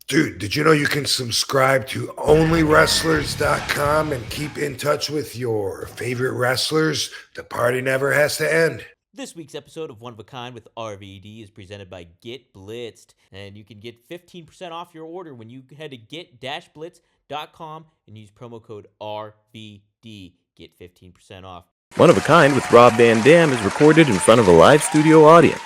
Dude, did you know you can subscribe to onlywrestlers.com and keep in touch with your favorite wrestlers? The party never has to end. This week's episode of One of a Kind with RVD is presented by Get Blitzed, and you can get 15% off your order when you head to get-blitz.com and use promo code RVD. Get 15% off. One of a Kind with Rob Van Dam is recorded in front of a live studio audience.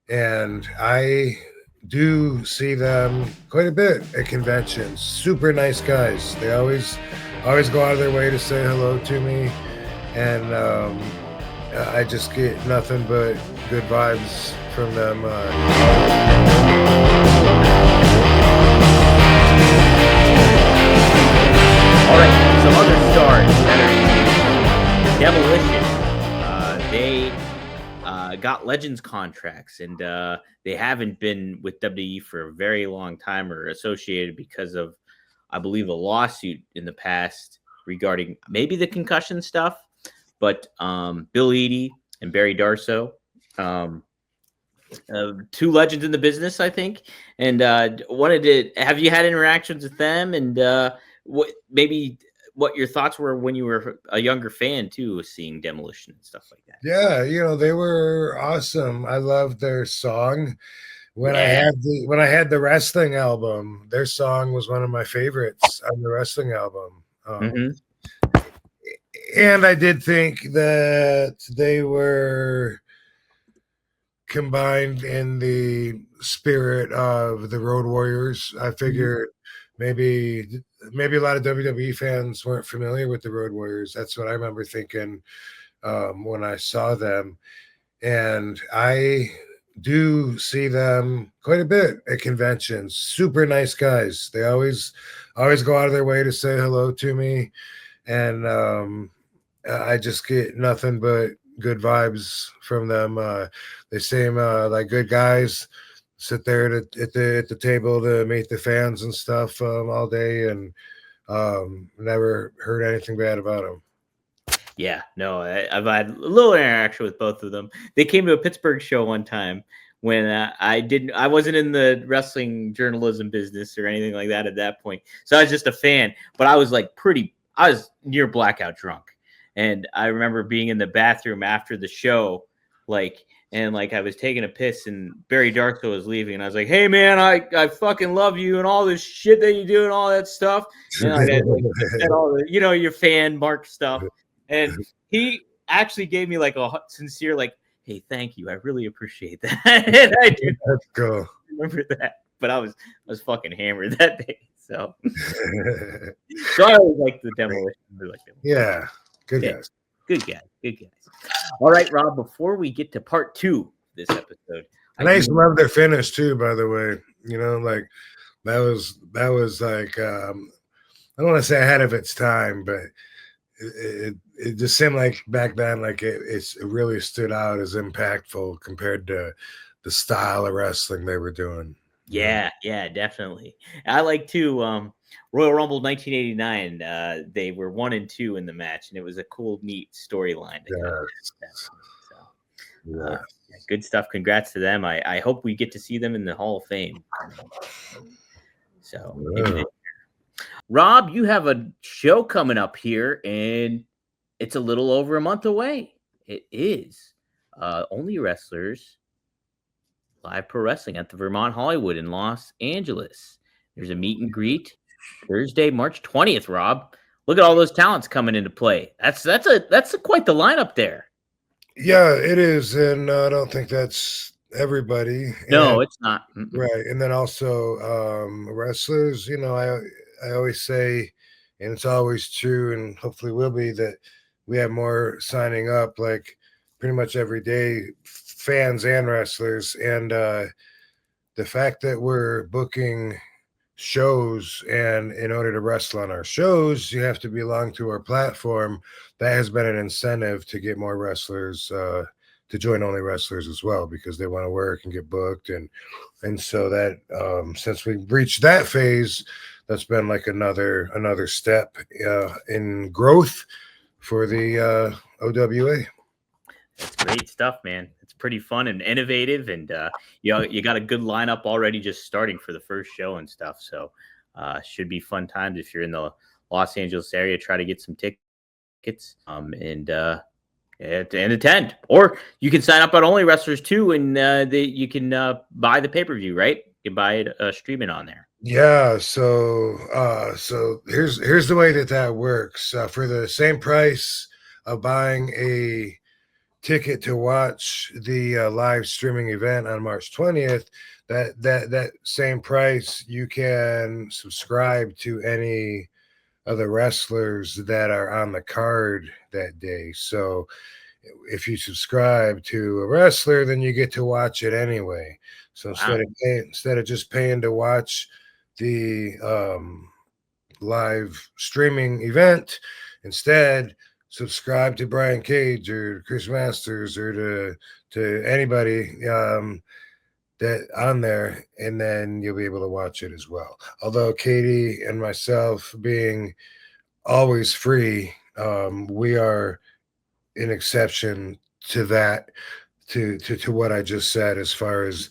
And I do see them quite a bit at conventions. Super nice guys. They always go out of their way to say hello to me, and I just get nothing but good vibes from them. All right, some other stars that are Demolition. They got Legends contracts, and they haven't been with WWE for a very long time, or associated because of, I believe, a lawsuit in the past regarding maybe the concussion stuff. But Bill Eadie and Barry Darsow, two legends in the business, I think, and wanted to have you had interactions with them, and what your thoughts were when you were a younger fan too, seeing Demolition and stuff like that. Yeah, they were awesome. I loved their song. When I had the wrestling album, their song was one of my favorites on the wrestling album. And I did think that they were combined in the spirit of the Road Warriors. I figured maybe a lot of WWE fans weren't familiar with the Road Warriors. That's what I remember thinking when I saw them. And I do see them quite a bit at conventions. Super nice guys. They always go out of their way to say hello to me, and I just get nothing but good vibes from them. They seem like good guys. Sit there at the table to meet the fans and stuff all day, and never heard anything bad about them. Yeah, no, I've had a little interaction with both of them. They came to a Pittsburgh show one time when I wasn't in the wrestling journalism business or anything like that at that point. So I was just a fan, but I was I was near blackout drunk. And I remember being in the bathroom after the show, I was taking a piss, and Barry Darsow was leaving, and I was like, "Hey man, I fucking love you and all this shit that you do and all that stuff." And I said all the, your fan mark stuff. And he actually gave me a sincere, "Hey, thank you. I really appreciate that." And I do remember that, but I was fucking hammered that day. So, I always like the Demolition. Yeah. Good guys. Good guys. All right, Rob, before we get to part 2 of this episode. And I used to love their finish too, by the way. That was like I don't want to say ahead of its time, but it just seemed like back then it really stood out as impactful compared to the style of wrestling they were doing. Yeah, definitely. I like to Royal Rumble 1989. They were 1 and 2 in the match, and it was a cool, neat storyline. Good stuff. Congrats to them. I hope we get to see them in the Hall of Fame. So, Rob, you have a show coming up here, and it's a little over a month away. It is Only Wrestlers Live Pro Wrestling at the Vermont Hollywood in Los Angeles. There's a meet and greet Thursday, March 20th, Rob. Look at all those talents coming into play. That's quite the lineup there. Yeah, it is. And I don't think that's everybody. No, it's not. Right. And then also wrestlers, I always say, and it's always true, and hopefully will be, that we have more signing up pretty much every day, fans and wrestlers. And the fact that we're booking shows, and in order to wrestle on our shows, you have to belong to our platform. That has been an incentive to get more wrestlers to join Only Wrestlers as well, because they want to work and get booked. And so that since we reached that phase, that's been another step in growth for the OWA. That's great stuff, man. It's pretty fun and innovative, and you got a good lineup already just starting for the first show and stuff. So should be fun times if you're in the Los Angeles area. Try to get some tickets and attend, or you can sign up at Only Wrestlers too, and you can buy the pay-per-view, right? You can buy it streaming on there. Yeah, so here's the way that works. For the same price of buying a ticket to watch the live streaming event on March 20th, that same price you can subscribe to any of the wrestlers that are on the card that day. So if you subscribe to a wrestler, then you get to watch it anyway. So instead of just paying to watch the live streaming event, instead subscribe to Brian Cage or Chris Masters or to anybody that on there, and then you'll be able to watch it as well. Although Katie and myself being always free, we are an exception to that, to what I just said, as far as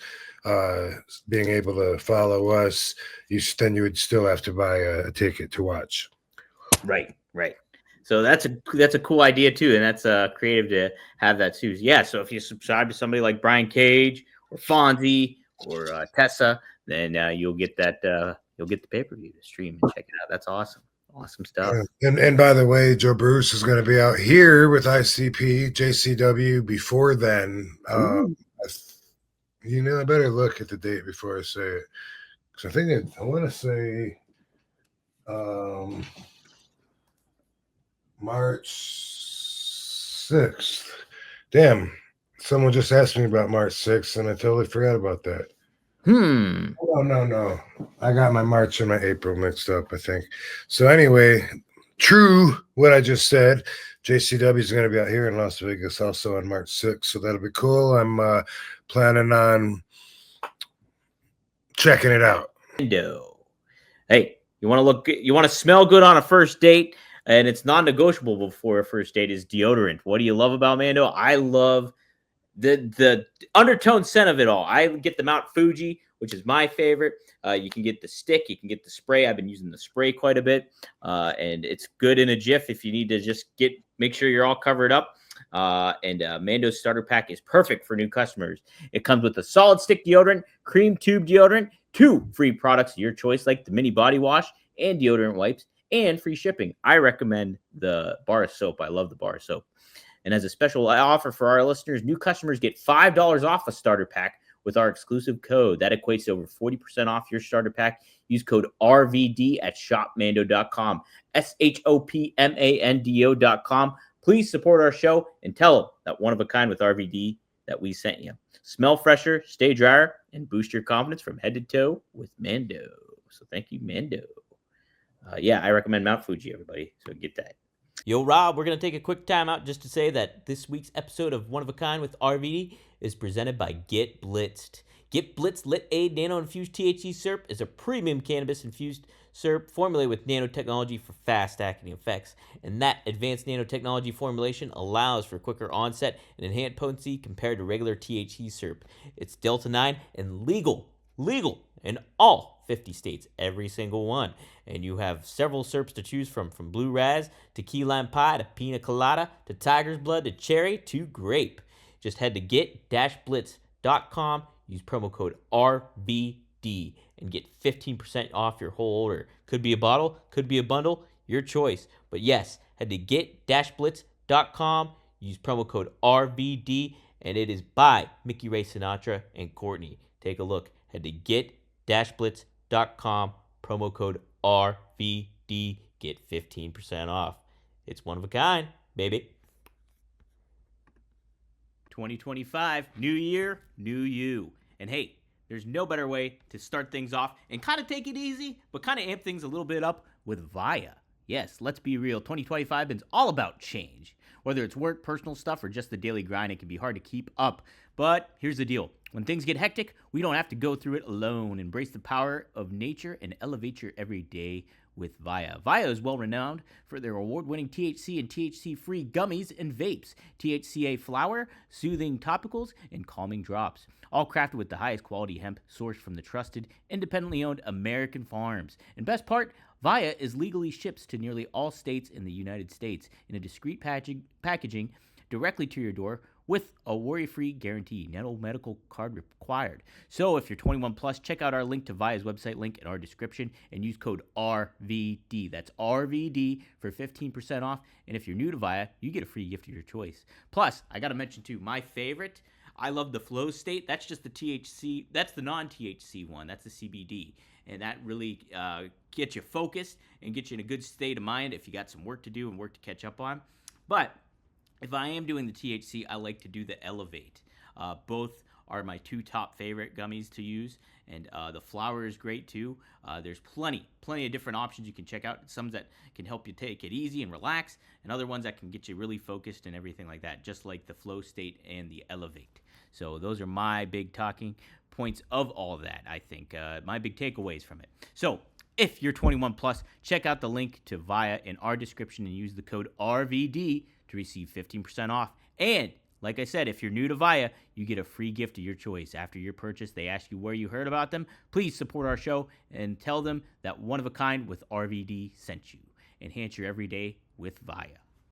being able to follow us. You would still have to buy a ticket to watch. Right. So that's a cool idea too, and that's creative to have that too. Yeah. So if you subscribe to somebody like Brian Cage or Fonzie or Tessa, then you'll get that you'll get the pay-per-view to stream and check it out. That's awesome. Awesome stuff. And by the way, Joe Bruce is going to be out here with ICP, JCW before then. I better look at the date before I say it, because I want to say March 6th. Damn, someone just asked me about March 6th, and I totally forgot about that. Oh, no. I got my March and my April mixed up, I think. So anyway, true what I just said. JCW is going to be out here in Las Vegas also on March 6th, so that'll be cool. I'm planning on checking it out. Hey, you want to smell good on a first date, and it's non-negotiable before a first date, is deodorant. What do you love about Mando? I love the undertone scent of it all. I get the Mount Fuji, which is my favorite. You can get the stick, you can get the spray. I've been using the spray quite a bit, and it's good in a jiff if you need to just make sure you're all covered up. And Mando's starter pack is perfect for new customers. It comes with a solid stick deodorant, cream tube deodorant, 2 free products of your choice, like the mini body wash and deodorant wipes, and free shipping. I recommend the bar of soap. I love the bar of soap. And as a special offer for our listeners, new customers get $5 off a starter pack with our exclusive code. That equates to over 40% off your starter pack. Use code RVD at shopmando.com, SHOPMANDO.com. Please support our show and tell them that One of a Kind with RVD that we sent you. Smell fresher, stay drier, and boost your confidence from head to toe with Mando. So thank you, Mando. I recommend Mount Fuji, everybody. So get that. Yo, Rob, we're going to take a quick time out just to say that this week's episode of One of a Kind with RVD is presented by Get Blitzed. Get Blitzed Lit Aid Nano-Infused THC Syrup is a premium cannabis-infused syrup formulated with nanotechnology for fast-acting effects. And that advanced nanotechnology formulation allows for quicker onset and enhanced potency compared to regular THC syrup. It's Delta-9 and legal in all 50 states, every single one. And you have several syrups to choose from Blue Raz to Key Lime Pie to Pina Colada to Tiger's Blood to Cherry to Grape. Just head to get-blitz.com, use promo code RVD, and get 15% off your whole order. Could be a bottle, could be a bundle, your choice. But yes, head to get-blitz.com, use promo code RVD, and it is by Mickey Ray Sinatra and Courtney. Take a look. Head to get-blitz.com, promo code RVD, get 15% off. It's one of a kind, baby. 2025, new year, new you. And hey, there's no better way to start things off and kind of take it easy, but kind of amp things a little bit up with Via. Yes, let's be real. 2025 is all about change. Whether it's work, personal stuff, or just the daily grind, it can be hard to keep up. But here's the deal. When things get hectic, we don't have to go through it alone. Embrace the power of nature and elevate your everyday with Via. Via is well renowned for their award-winning THC and THC-free gummies and vapes, THCA flower, soothing topicals, and calming drops. All crafted with the highest quality hemp sourced from the trusted, independently owned American farms. And best part, Via is legally shipped to nearly all states in the United States in a discreet packaging directly to your door with a worry-free guarantee. No medical card required. So if you're 21 plus, check out our link to Via's website link in our description and use code RVD. That's RVD for 15% off. And if you're new to Via, you get a free gift of your choice. Plus, I got to mention too, my favorite, I love the Flow State. That's just the THC. That's the non-THC one. That's the CBD. And that really gets you focused and gets you in a good state of mind if you got some work to do and work to catch up on. But if I am doing the THC, I like to do the Elevate. Both are my two top favorite gummies to use, and the flower is great too. There's plenty of different options you can check out. Some that can help you take it easy and relax, and other ones that can get you really focused and everything like that, just like the Flow State and the Elevate. So those are my big talking points of all of that, I think. My big takeaways from it. So if you're 21 plus, check out the link to Via in our description and use the code RVD to receive 15% off. And like I said, if you're new to Via, you get a free gift of your choice. After your purchase, they ask you where you heard about them. Please support our show and tell them that One of a Kind with RVD sent you. Enhance your everyday with Via.